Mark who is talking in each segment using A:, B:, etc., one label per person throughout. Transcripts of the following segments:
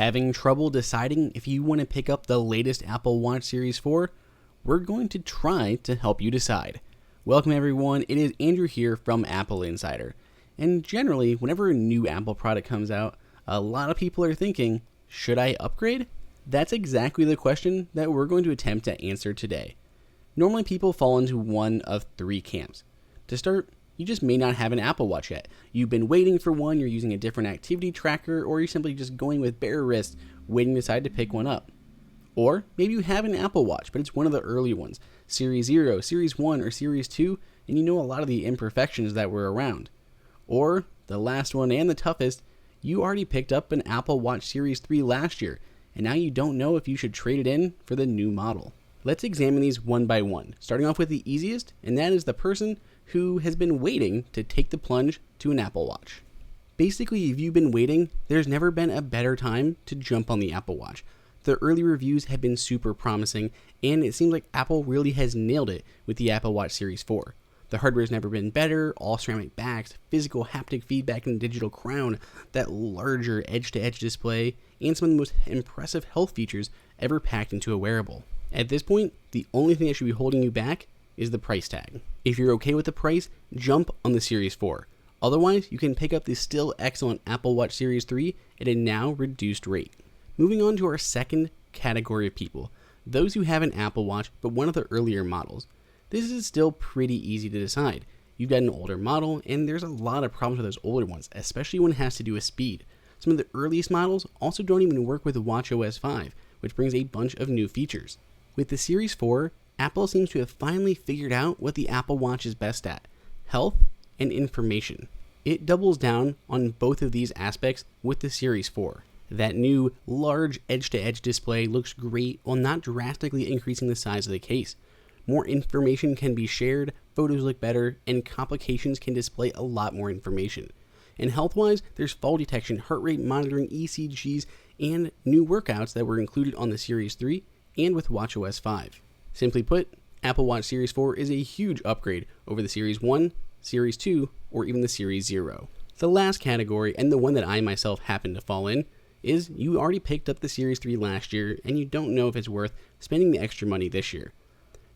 A: Having trouble deciding if you want to pick up the latest Apple Watch Series 4? We're going to try to help you decide. Welcome everyone, it is Andrew here from AppleInsider. And generally, whenever a new Apple product comes out, a lot of people are thinking, should I upgrade? That's exactly the question that we're going to attempt to answer today. Normally people fall into one of three camps. To start, you just may not have an Apple Watch yet. You've been waiting for one, you're using a different activity tracker, or you're simply just going with bare wrist, waiting to decide to pick one up. Or maybe you have an Apple Watch, but it's one of the early ones, Series 0, Series 1, or Series 2, and you know a lot of the imperfections that were around. Or, the last one and the toughest, you already picked up an Apple Watch Series 3 last year, and now you don't know if you should trade it in for the new model. Let's examine these one by one, starting off with the easiest, and that is the person who has been waiting to take the plunge to an Apple Watch. Basically, if you've been waiting, there's never been a better time to jump on the Apple Watch. The early reviews have been super promising, and it seems like Apple really has nailed it with the Apple Watch Series 4. The hardware has never been better, all ceramic backs, physical haptic feedback in the digital crown, that larger edge-to-edge display, and some of the most impressive health features ever packed into a wearable. At this point, the only thing that should be holding you back is the price tag. If you're okay with the price, jump on the Series 4. Otherwise, you can pick up the still excellent Apple Watch Series 3 at a now reduced rate. Moving on to our second category of people, those who have an Apple Watch but one of the earlier models. This is still pretty easy to decide. You've got an older model, and there's a lot of problems with those older ones, especially when it has to do with speed. Some of the earliest models also don't even work with watchOS 5, which brings a bunch of new features. With the Series 4, Apple seems to have finally figured out what the Apple Watch is best at: health and information. It doubles down on both of these aspects with the Series 4. That new large edge-to-edge display looks great while not drastically increasing the size of the case. More information can be shared, photos look better, and complications can display a lot more information. And health-wise, there's fall detection, heart rate monitoring, ECGs, and new workouts that were included on the Series 3 and with watchOS 5. Simply put, Apple Watch Series 4 is a huge upgrade over the Series 1, Series 2, or even the Series 0. The last category, and the one that I myself happen to fall in, is you already picked up the Series 3 last year and you don't know if it's worth spending the extra money this year.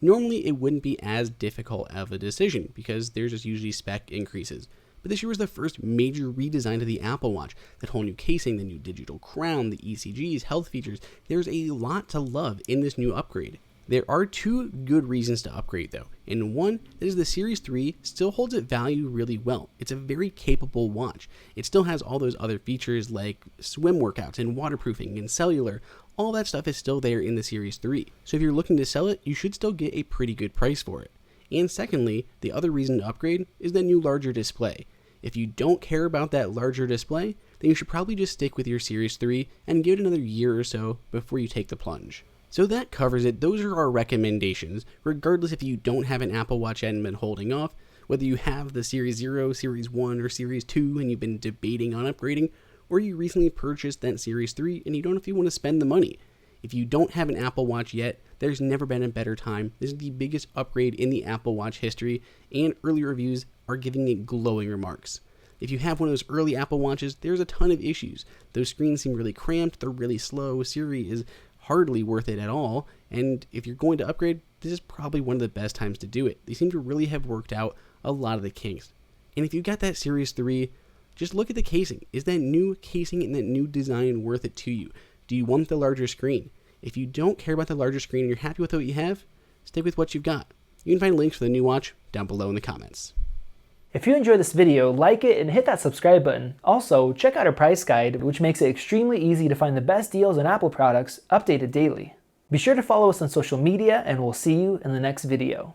A: Normally it wouldn't be as difficult of a decision because there's just usually spec increases. But this year was the first major redesign to the Apple Watch. That whole new casing, the new digital crown, the ECGs, health features. There's a lot to love in this new upgrade. There are two good reasons to upgrade though, and one is the Series 3 still holds its value really well. It's a very capable watch. It still has all those other features like swim workouts and waterproofing and cellular. All that stuff is still there in the Series 3. So if you're looking to sell it, you should still get a pretty good price for it. And secondly, the other reason to upgrade is the new larger display. If you don't care about that larger display, then you should probably just stick with your Series 3 and give it another year or so before you take the plunge. So that covers it. Those are our recommendations, regardless if you don't have an Apple Watch yet and been holding off, whether you have the Series 0, Series 1, or Series 2 and you've been debating on upgrading, or you recently purchased that Series 3 and you don't know if you want to spend the money. If you don't have an Apple Watch yet, there's never been a better time. This is the biggest upgrade in the Apple Watch history, and early reviews are giving it glowing remarks. If you have one of those early Apple Watches, there's a ton of issues. Those screens seem really cramped, they're really slow, Siri is hardly worth it at all, and if you're going to upgrade, this is probably one of the best times to do it. They seem to really have worked out a lot of the kinks. And if you got that Series 3, just look at the casing. Is that new casing and that new design worth it to you? Do you want the larger screen? If you don't care about the larger screen and you're happy with what you have, stick with what you've got. You can find links for the new watch down below in the comments.
B: If you enjoyed this video, like it and hit that subscribe button. Also, check out our price guide, which makes it extremely easy to find the best deals on Apple products updated daily. Be sure to follow us on social media, and we'll see you in the next video.